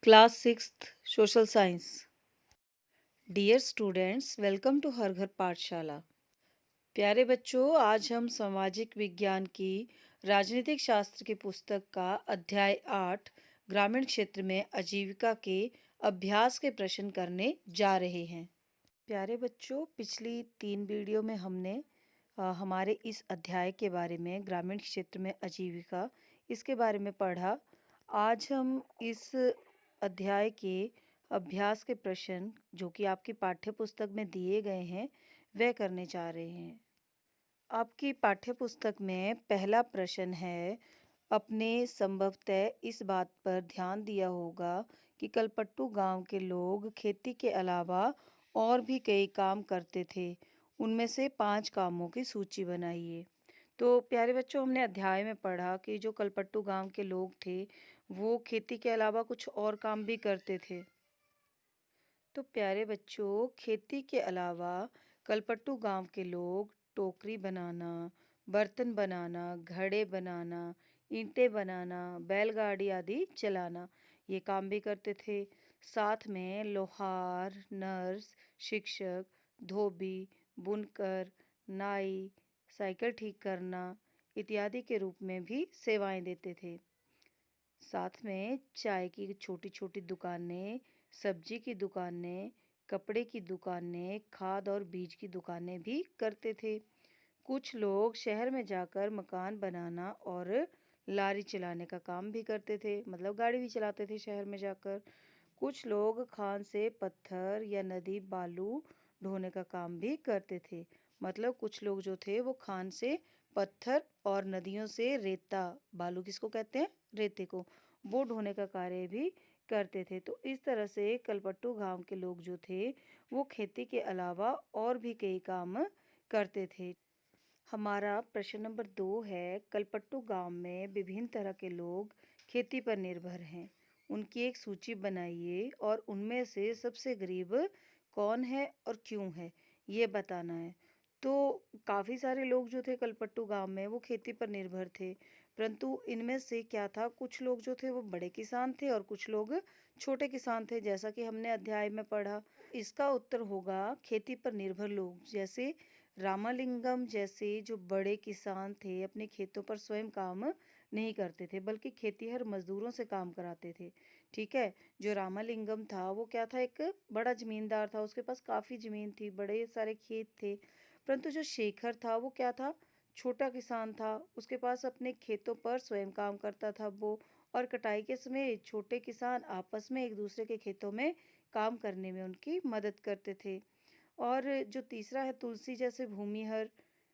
Class sixth social science. Dear students, welcome to हर घर पाठशाला। प्यारे बच्चों, आज हम सामाजिक विज्ञान की राजनीतिक शास्त्र की पुस्तक का अध्याय 8 ग्रामीण क्षेत्र में आजीविका के अभ्यास के प्रश्न करने जा रहे हैं। प्यारे बच्चों, पिछली 3 वीडियो में हमने हमारे इस अध्याय के बारे में, ग्रामीण क्षेत्र में आजीविका, इसके बारे में पढ़ा। आज हम इस अध्याय के अभ्यास के प्रश्न जो कि आपकी पाठ्य पुस्तक में दिए गए हैं वह करने जा रहे हैं। आपकी पाठ्य पुस्तक में पहला प्रश्न है, अपने संभवतः इस बात पर ध्यान दिया होगा कि कलपट्टू गांव के लोग खेती के अलावा और भी कई काम करते थे। उनमें से 5 कामों की सूची बनाइए। तो प्यारे बच्चों, हमने अध्याय में पढ़ा कि जो कलपट्टू गांव के लोग थे वो खेती के अलावा कुछ और काम भी करते थे। तो प्यारे बच्चों, खेती के अलावा कलपट्टू गांव के लोग टोकरी बनाना, बर्तन बनाना, घड़े बनाना, ईंटें बनाना, बैलगाड़ी आदि चलाना, ये काम भी करते थे। साथ में लोहार, नर्स, शिक्षक, धोबी, बुनकर, नाई, साइकिल ठीक करना इत्यादि के रूप में भी सेवाएं देते थे। साथ में चाय की छोटी छोटी दुकानें, सब्जी की दुकानें, कपड़े की दुकानें, खाद और बीज की दुकानें भी करते थे। कुछ लोग शहर में जाकर मकान बनाना और लारी चलाने का काम भी करते थे, मतलब गाड़ी भी चलाते थे शहर में जाकर। कुछ लोग खान से पत्थर या नदी बालू ढोने का काम भी करते थे। मतलब कुछ लोग जो थे वो खान से पत्थर और नदियों से रेता, बालू किसको कहते हैं, रेते को, वो ढोने का कार्य भी करते थे। तो इस तरह से कलपट्टू गांव के लोग जो थे वो खेती के अलावा और भी कई काम करते थे। हमारा प्रश्न नंबर 2 है, कलपट्टू गांव में विभिन्न तरह के लोग खेती पर निर्भर हैं। उनकी एक सूची बनाइए और उनमें से सबसे गरीब कौन है और क्यों है, ये बताना है। तो काफ़ी सारे लोग जो थे कलपट्टू गांव में वो खेती पर निर्भर थे, परंतु इनमें से क्या था, कुछ लोग जो थे वो बड़े किसान थे और कुछ लोग छोटे किसान थे, जैसा कि हमने अध्याय में पढ़ा। इसका उत्तर होगा खेती पर निर्भर लोग, जैसे रामालिंगम जैसे जो बड़े किसान थे अपने खेतों पर स्वयं काम नहीं करते थे बल्कि खेतीहर मजदूरों से काम कराते थे। ठीक है। जो रामालिंगम था वो क्या था, एक बड़ा जमींदार था, उसके पास काफ़ी ज़मीन थी, बड़े सारे खेत थे। परंतु जो शेखर था वो क्या था, छोटा किसान था, उसके पास अपने खेतों पर स्वयं काम करता था वो। और कटाई के समय छोटे किसान आपस में एक दूसरे के खेतों में काम करने में उनकी मदद करते थे। और जो तीसरा है तुलसी जैसे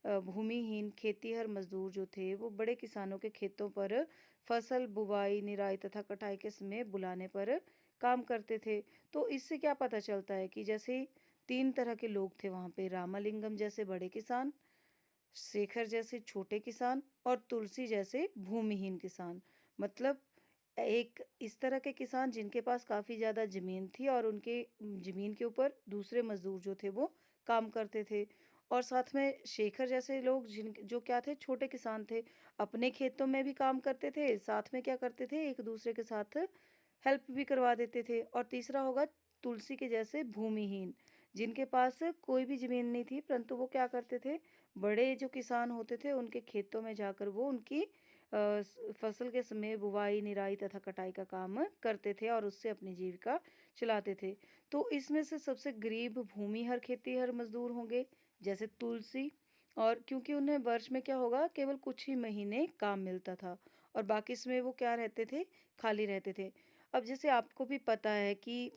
भूमिहीन खेतीहर मजदूर जो थे वो बड़े किसानों के खेतों पर फसल बुवाई, निराई तथा कटाई के समय बुलाने पर काम करते थे। तो इससे क्या पता चलता है कि जैसे 3 तरह के लोग थे वहाँ पे, रामालिंगम जैसे बड़े किसान, शेखर जैसे छोटे किसान और तुलसी जैसे भूमिहीन किसान। मतलब एक इस तरह के किसान जिनके पास काफ़ी ज़्यादा ज़मीन थी और उनके ज़मीन के ऊपर दूसरे मज़दूर जो थे वो काम करते थे। और साथ में शेखर जैसे लोग जिन जो क्या थे, छोटे किसान थे, अपने खेतों में भी काम करते थे, साथ में क्या करते थे, एक दूसरे के साथ हेल्प भी करवा देते थे। और तीसरा होगा तुलसी के जैसे भूमिहीन, जिनके पास कोई भी ज़मीन नहीं थी, परंतु वो क्या करते थे, बड़े जो किसान होते थे उनके खेतों में जाकर वो उनकी फसल के समय बुवाई, निराई तथा कटाई का काम करते थे और उससे अपनी जीविका चलाते थे। तो इसमें से सबसे गरीब भूमिहर खेतीहर मजदूर होंगे, जैसे तुलसी। और क्योंकि उन्हें वर्ष में क्या होगा, केवल कुछ ही महीने काम मिलता था और बाकी समय वो क्या रहते थे, खाली रहते थे। अब जैसे आपको भी पता है कि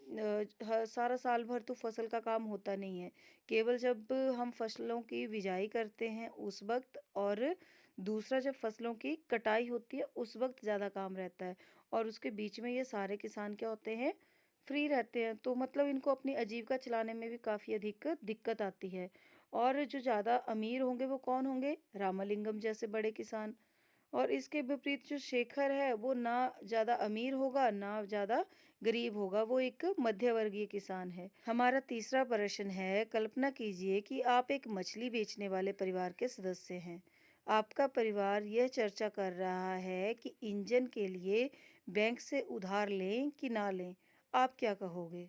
सारा साल भर तो फसल का काम होता नहीं है, केवल जब हम फसलों की बिजाई करते हैं उस वक्त, और दूसरा जब फसलों की कटाई होती है उस वक्त ज़्यादा काम रहता है। और उसके बीच में ये सारे किसान क्या होते हैं, फ्री रहते हैं। तो मतलब इनको अपनी आजीविका चलाने में भी काफ़ी अधिक दिक्कत आती है। और जो ज़्यादा अमीर होंगे वो कौन होंगे, रामालिंगम जैसे बड़े किसान। और इसके विपरीत जो शेखर है वो ना ज़्यादा अमीर होगा ना ज़्यादा गरीब होगा, वो एक मध्यवर्गीय किसान है। हमारा तीसरा प्रश्न है, कल्पना कीजिए कि आप एक मछली बेचने वाले परिवार के सदस्य हैं। आपका परिवार यह चर्चा कर रहा है कि इंजन के लिए बैंक से उधार लें कि ना लें? आप क्या कहोगे?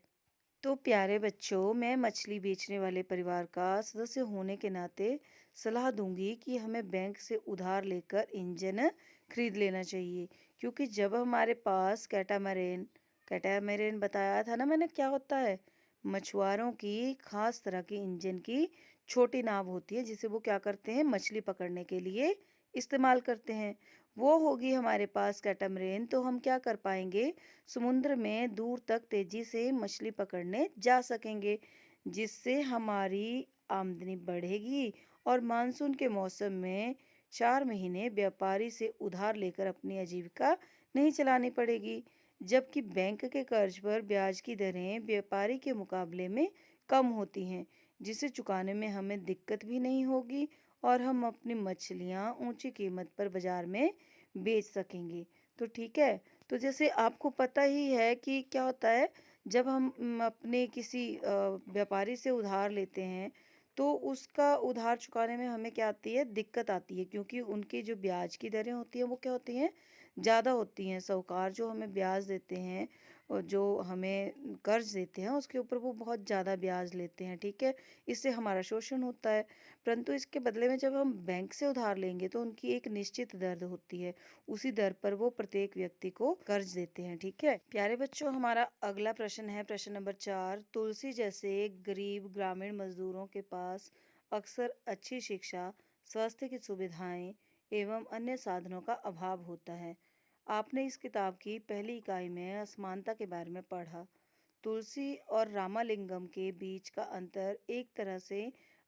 तो प्यारे बच्चों, मैं मछली बेचने वाले परिवार का सदस्य होने के नाते सलाह दूंगी कि हमें बैंक से उधार लेकर इंजन खरीद लेना चाहिए, क्योंकि जब हमारे पास कैटामैरेन कैटामैरेन बताया था ना मैंने क्या होता है, मछुआरों की खास तरह की इंजन की छोटी नाव होती है जिसे वो क्या करते हैं, मछली पकड़ने के लिए इस्तेमाल करते हैं। वो होगी हमारे पास कैटामैरेन, तो हम क्या कर पाएंगे, समुद्र में दूर तक तेजी से मछली पकड़ने जा सकेंगे, जिससे हमारी आमदनी बढ़ेगी और मानसून के मौसम में 4 महीने व्यापारी से उधार लेकर अपनी आजीविका नहीं चलानी पड़ेगी। जबकि बैंक के कर्ज पर ब्याज की दरें व्यापारी के मुकाबले में कम होती हैं, जिसे चुकाने में हमें दिक्कत भी नहीं होगी और हम अपनी मछलियाँ ऊंची कीमत पर बाजार में बेच सकेंगे। तो ठीक है। तो जैसे आपको पता ही है कि क्या होता है, जब हम अपने किसी व्यापारी से उधार लेते हैं, तो उसका उधार चुकाने में हमें क्या आती है, दिक्कत आती है, क्योंकि उनकी जो ब्याज की दरें होती हैं वो क्या होती हैं, ज़्यादा होती हैं। साहूकार जो हमें ब्याज देते हैं और जो हमें कर्ज देते हैं उसके ऊपर वो बहुत ज़्यादा ब्याज लेते हैं, ठीक है। इससे हमारा शोषण होता है। परंतु इसके बदले में जब हम बैंक से उधार लेंगे तो उनकी एक निश्चित दर होती है, उसी दर पर वो प्रत्येक व्यक्ति को कर्ज देते हैं, ठीक है। प्यारे बच्चों, हमारा अगला प्रश्न है प्रश्न नंबर 4। तुलसी जैसे गरीब ग्रामीण मजदूरों के पास अक्सर अच्छी शिक्षा, स्वास्थ्य की सुविधाएं एवं अन्य साधनों का अभाव होता है। आपने इस किताब की पहली इकाई में असमानता के बारे में पढ़ा। तुलसी और रामालिंगम के बीच का अंतर एक तरह से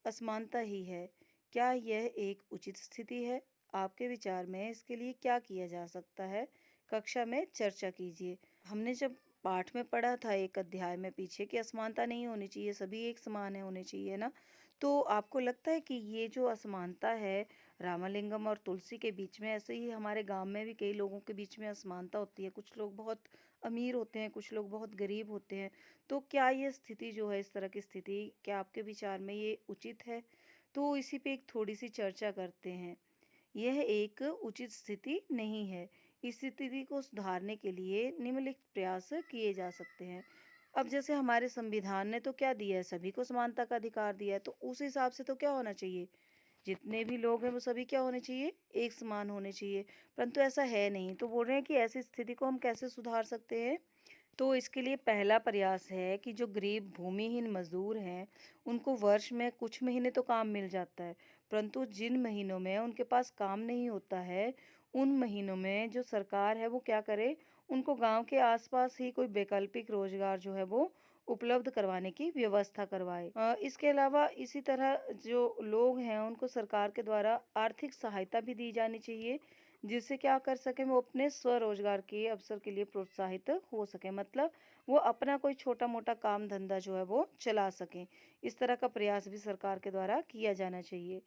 असमानता ही है। क्या यह एक उचित स्थिति है? आपके विचार में इसके लिए क्या किया जा सकता है? कक्षा में चर्चा कीजिए। हमने जब पाठ में पढ़ा था एक अध्याय में पीछे कि असमानता नहीं होनी चाहिए, सभी एक समान है होने चाहिए ना। तो आपको लगता है कि ये जो असमानता है रामालिंगम और तुलसी के बीच में, ऐसे ही हमारे गांव में भी कई लोगों के बीच में असमानता होती है, कुछ लोग बहुत अमीर होते हैं, कुछ लोग बहुत गरीब होते हैं। तो क्या ये स्थिति जो है, इस तरह की स्थिति, क्या आपके विचार में ये उचित है? तो इसी पे एक थोड़ी सी चर्चा करते हैं। यह एक उचित स्थिति नहीं है। इस स्थिति को सुधारने के लिए निम्नलिखित प्रयास किए जा सकते हैं। अब जैसे हमारे संविधान ने तो क्या दिया है, सभी को समानता का अधिकार दिया है, तो उस हिसाब से तो क्या होना चाहिए, जितने भी लोग हैं वो सभी क्या होने चाहिए, एक समान होने चाहिए। परंतु ऐसा है नहीं, तो बोल रहे हैं कि ऐसी स्थिति को हम कैसे सुधार सकते हैं। तो इसके लिए पहला प्रयास है कि जो गरीब भूमिहीन मजदूर हैं, उनको वर्ष में कुछ महीने तो काम मिल जाता है, परंतु जिन महीनों में उनके पास काम नहीं होता है, उन महीनों में जो सरकार है वो क्या करे, उनको गांव के आसपास ही कोई वैकल्पिक रोजगार जो है वो उपलब्ध करवाने की व्यवस्था करवाए। इसके अलावा इसी तरह जो लोग हैं उनको सरकार के द्वारा आर्थिक सहायता भी दी जानी चाहिए, जिससे क्या कर सकें, वो अपने स्वरोजगार के अवसर के लिए प्रोत्साहित हो सके, मतलब वो अपना कोई छोटा मोटा काम धंधा जो है वो चला सकें। इस तरह का प्रयास भी सरकार के द्वारा किया जाना चाहिए।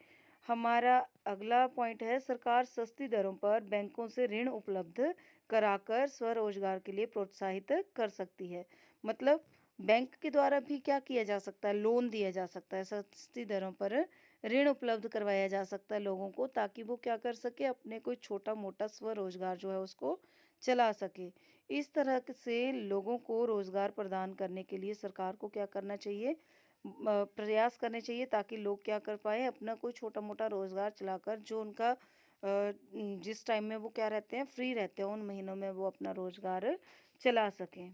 हमारा अगला पॉइंट है, सरकार सस्ती दरों पर बैंकों से ऋण उपलब्ध कराकर स्वरोजगार के लिए प्रोत्साहित कर सकती है। मतलब बैंक के द्वारा भी क्या किया जा सकता है, लोन दिया जा सकता है, सस्ती दरों पर ऋण उपलब्ध करवाया जा सकता है लोगों को, ताकि वो क्या कर सके, अपने कोई छोटा मोटा स्वरोजगार जो है उसको चला सके। इस तरह से लोगों को रोजगार प्रदान करने के लिए सरकार को क्या करना चाहिए, प्रयास करने चाहिए, ताकि लोग क्या कर पाए, अपना कोई छोटा मोटा रोजगार चलाकर जो उनका जिस टाइम में वो क्या रहते हैं, फ्री रहते हैं, उन महीनों में वो अपना रोजगार चला सकें।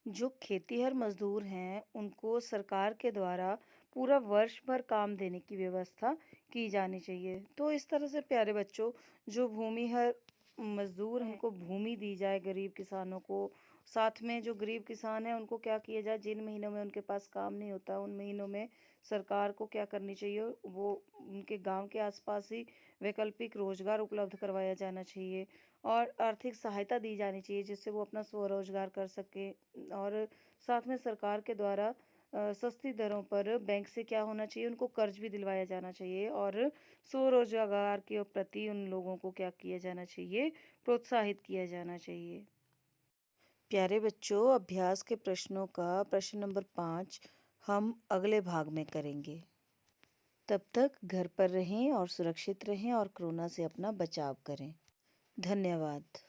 जो खेतीहर मजदूर हैं उनको सरकार के द्वारा पूरा वर्ष भर काम देने की व्यवस्था की जानी चाहिए। तो इस तरह से प्यारे बच्चों, जो भूमिहर मजदूर हैं उनको भूमि दी जाए, गरीब किसानों को, साथ में जो गरीब किसान हैं उनको क्या किया जाए, जिन महीनों में उनके पास काम नहीं होता उन महीनों में सरकार को क्या करनी चाहिए, वो उनके गांव के आसपास ही वैकल्पिक रोजगार उपलब्ध करवाया जाना चाहिए और आर्थिक सहायता दी जानी चाहिए, जिससे वो अपना स्वरोजगार कर सके। और साथ में सरकार के द्वारा सस्ती दरों पर बैंक से क्या होना चाहिए, उनको कर्ज भी दिलवाया जाना चाहिए और स्वरोजगार के प्रति उन लोगों को क्या किया जाना चाहिए, प्रोत्साहित किया जाना चाहिए। प्यारे बच्चों, अभ्यास के प्रश्नों का प्रश्न नंबर 5 हम अगले भाग में करेंगे। तब तक घर पर रहें और सुरक्षित रहें और कोरोना से अपना बचाव करें। धन्यवाद।